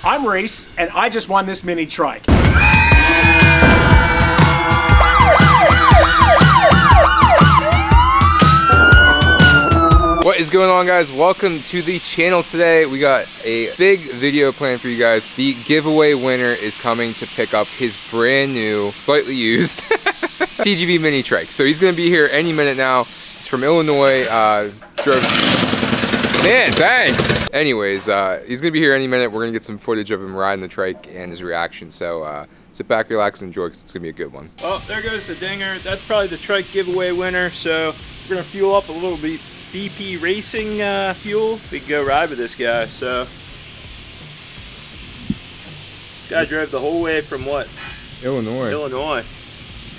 I'm Reese, and I just won this mini trike. What is going on, guys? Welcome to the channel. Today we got a big video planned for you guys. The giveaway winner is coming to pick up his brand new, slightly used TGV mini trike. So he's gonna be here any minute now. He's from Illinois. Man, thanks. Anyways, he's gonna be here any minute. We're gonna get some footage of him riding the trike and his reaction. So sit back, relax, and enjoy, because it's gonna be a good one. Oh, there goes the dinger. That's probably the trike giveaway winner. So we're gonna fuel up a little bit. BP Racing fuel. We can go ride with this guy. So this guy drove the whole way from what? Illinois.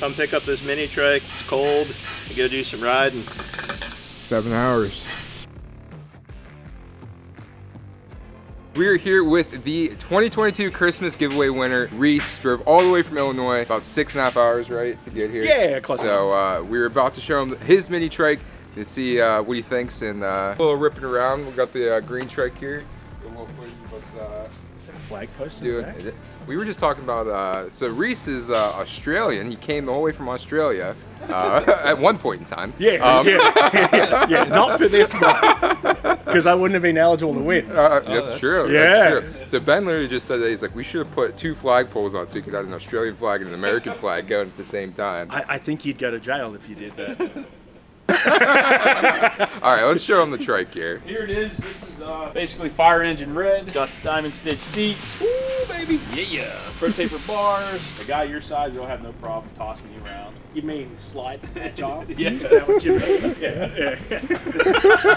Come pick up this mini trike. It's cold. We go do some riding. 7 hours. We are here with the 2022 Christmas giveaway winner, Reese. Drove all the way from Illinois, about 6.5 hours, right, to get here? Yeah, close. So we were about to show him his mini trike to see what he thinks, and a little ripping around. We got the green trike here. A little footage of us Flag post doing it. We were just talking about, so Reese is Australian. He came the whole way from Australia at one point in time. Yeah, not for this one, because I wouldn't have been eligible to win. That's true. Yeah. That's true. So Ben literally just said that he's like, we should have put 2 flagpoles on so you could have an Australian flag and an American flag going at the same time. I think you'd go to jail if you did that. All right, let's show him the trike here. Here it is. This is basically fire engine red. Got the diamond stitch seat. Ooh, baby. Yeah. Pro taper bars. A guy your size will have no problem tossing you around. You mean slight agile? Yeah. Is that what you mean? Yeah.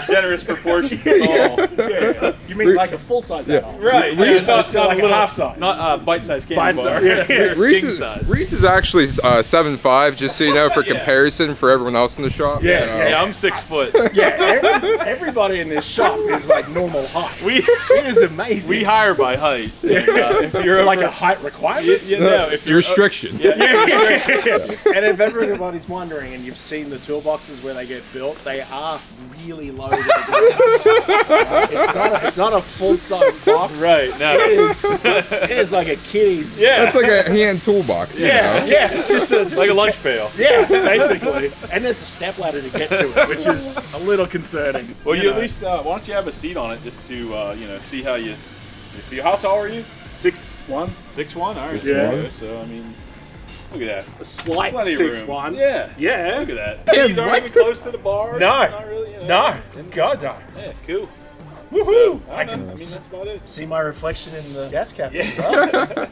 Generous proportions tall. Yeah. You mean like a full-size adult? Right. Not not like a half-size. Not bite-sized candy bar. Yeah. Reese is actually 7'5", just so you know, for comparison for everyone else in the shop. Yeah, I'm 6 foot. Yeah, everybody in this shop is like normal height. It is amazing. We hire by height. And, if you're like a height requirement, if you're restriction. And if everybody's wondering, and you've seen the toolboxes where they get built, they are really low to the ground. It's not a full-size box. Right. No. It is like a kiddie's. Yeah. That's like a hand toolbox. Yeah. Just like a lunch pail. Yeah, basically. And there's a step ladder to get to it, which is a little concerning. Well, you at least why don't you have a seat on it just to see how you feel. How tall are you? 6'1". 6'1". All right. Yeah. So I mean, look at that. A slight Plenty of 6'1". Yeah. Yeah. Look at that. These aren't even close to the bar. No. Not really. No. God no. Yeah. Cool. Woohoo! So, I mean, that's about it. See my reflection in the gas cap. Yeah.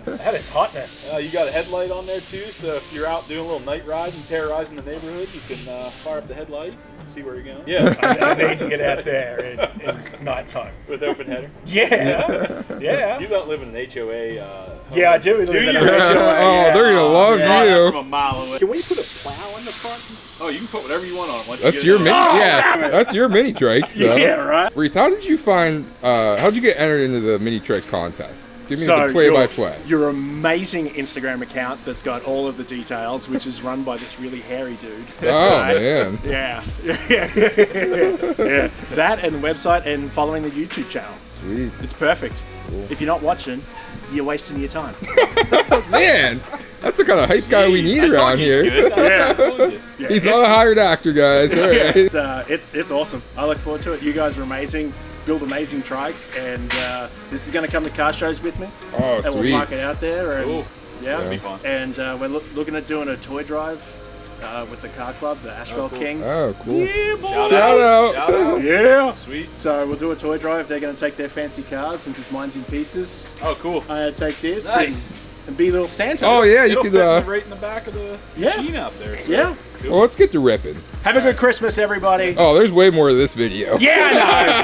That is hotness. You got a headlight on there too, so if you're out doing a little night ride and terrorizing the neighborhood, you can fire up the headlight and see where you're going. Yeah. I need to get out there in nighttime. With open header? Yeah. You don't live in an HOA. Yeah, I do. Live in an HOA. Oh, they're gonna love you. From a mile away. Can we put a plow in the front? Oh, you can put whatever you want on it. That's your mini. That's your mini trike. So. Yeah, right. Reese, how did you find? How'd you get entered into the mini trike contest? Give me the play-by-play. Your amazing Instagram account that's got all of the details, which is run by this really hairy dude. Oh man. Yeah. That and the website and following the YouTube channel. Sweet. It's perfect. Cool. If you're not watching, you're wasting your time. Man, that's the kind of hype guy we need around here. He's not a hired actor, guys. All right. It's awesome. I look forward to it. You guys are amazing. Build amazing trikes, and this is going to come to car shows with me. Oh, and sweet. We'll park it out there. And, cool. Yeah, that'd be fun. And we're looking at doing a toy drive with the car club, the Asheville Kings. Oh, cool. Yeah, boy. Shout out. Yeah. Sweet. So we'll do a toy drive. They're going to take their fancy cars, and because mine's in pieces, Oh, cool. I take this Nice. and be little Santa. Oh yeah, you It'll could. fit right in the back of the machine out there. So. Yeah. Cool. Well, let's get to ripping. Have a good Christmas, everybody. Oh, there's way more of this video. Yeah,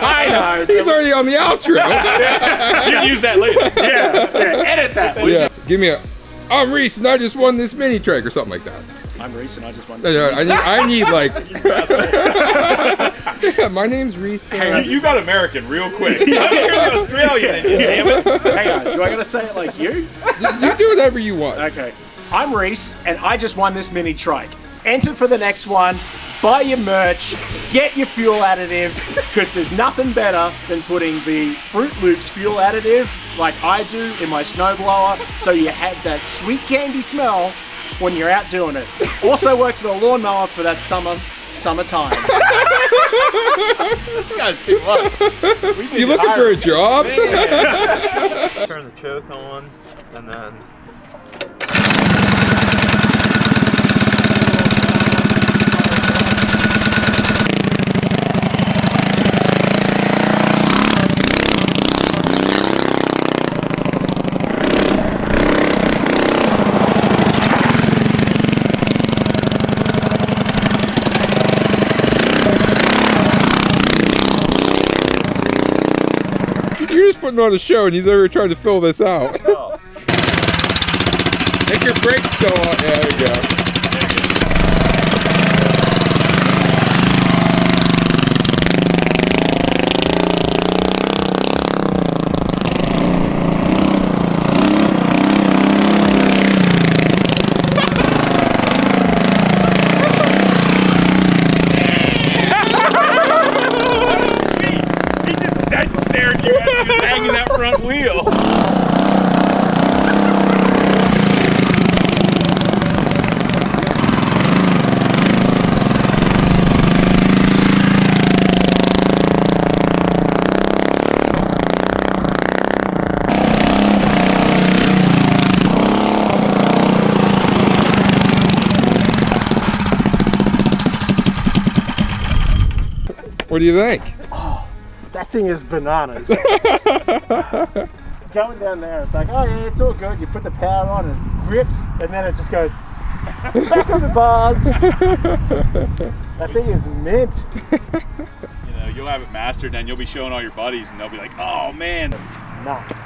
I know. He's already on the outro. You can use that later. Yeah, edit that. Yeah. Give me I'm Reese and I just won this mini trike or something like that. I'm Reese and I just won. No, I need like. Yeah, my name's Reese. You got American real quick. I'm here in Australian, damn it. Hang on, do I gotta say it like you? You do whatever you want. Okay. I'm Reese and I just won this mini trike. Enter for the next one. buy your merch, get your fuel additive, because there's nothing better than putting the Fruit Loops fuel additive, like I do in my snowblower, so you have that sweet candy smell when you're out doing it. Also works for the lawnmower for that summertime. This guy's too much. You looking for a job? Turn the choke on, and then You're just putting on a show and he's over here trying to fill this out. Oh. Make your brakes go on. Yeah, there you go. Hanging that front wheel. What do you think? That thing is bananas. Going down there, it's like, oh yeah, it's all good. You put the power on, it grips, and then it just goes back on the bars. That thing is mint. You know, you'll have it mastered, and you'll be showing all your buddies, and they'll be like, "Oh man, Nuts.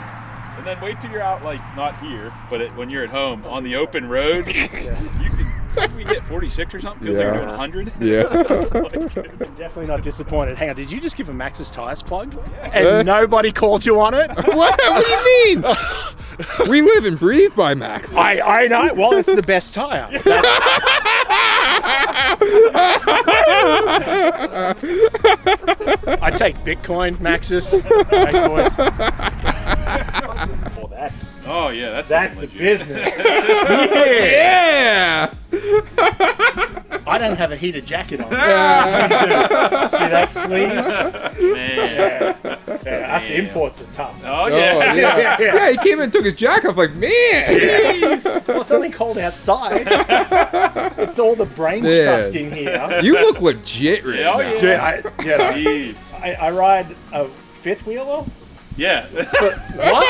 And then wait till you're out, like, not here, but when you're at home on the open road, you can we hit 46 or something. Feels like you're doing 100. Yeah. I'm definitely not disappointed. Hang on, did you just give a Max's tires plug? And nobody called you on it? What do you mean? We live and breathe by Max. I know. Well, it's the best tire. I take Bitcoin, Maxis. Thanks, boys. Well, that's the business. Yeah. I don't have a heated jacket on. See that sleeves? Man. Yeah, us imports are tough. Oh Oh, yeah. yeah. He came in and took his jacket off like, man. Jeez. Well, it's only cold outside. It's all the brain trust in here. You look legit right Oh, now. yeah. Dude, Jeez. I ride a fifth wheeler. Yeah. But what?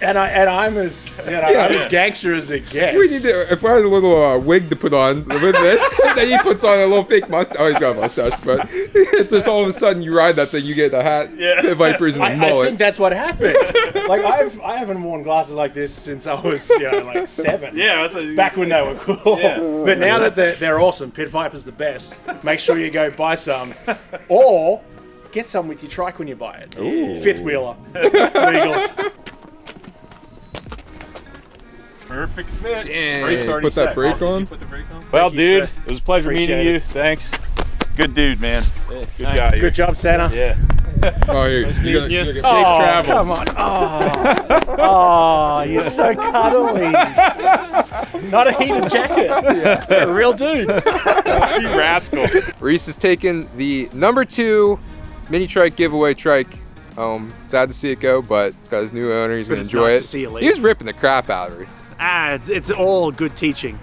and I'm as I'm as gangster as it gets. We need to, if I had a little wig to put on with this, then he puts on a little fake mustache. Oh, he's got a mustache, but it's just all of a sudden you ride that thing, you get the hat, the Vipers, and the I mullet. think that's what happened. Like I haven't worn glasses like this since I was like 7. Yeah, that's what Back when they were cool. Yeah. But now that they're awesome, Pit Viper's the best. Make sure you go buy some, or get some with your trike when you buy it. Ooh. Fifth wheeler, legal. Perfect fit. Damn. Brake's already Put that set. brake Did you on? put the brake on? Well, Thank you, dude, sir. It was a pleasure meeting appreciate you. it. Thanks. Good dude, man. Good Nice. guy. Good job, Santa. Yeah. Oh, you meeting you. get Safe Oh, travels. come on. Oh, you're so cuddly. Not a heated jacket. You're a real dude. You rascal. Reese has taken the #2 mini trike giveaway trike home. Sad to see it go, but it's got his new owner. He's But gonna it's enjoy nice it. to see you leave. He was ripping the crap out of her. It's all good teaching.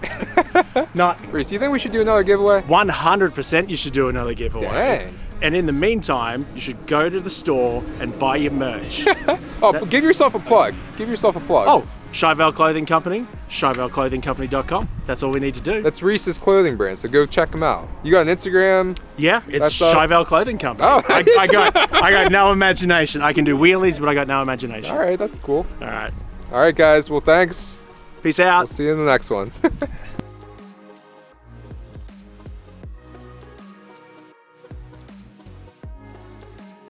Not Reese, you think we should do another giveaway? 100% you should do another giveaway. Dang. And in the meantime, you should go to the store and buy your merch. Oh, give yourself a plug. Give yourself a plug. Oh, Chivale Clothing Company, ChivaleClothingCompany.com. That's all we need to do. That's Reese's clothing brand, so go check them out. You got an Instagram? Yeah, it's That's, Chivale Clothing Company. Oh. I got no imagination. I can do wheelies, but I got no imagination. All right, that's cool. All right. All right, guys. Well, thanks. Peace out. We'll see you in the next one.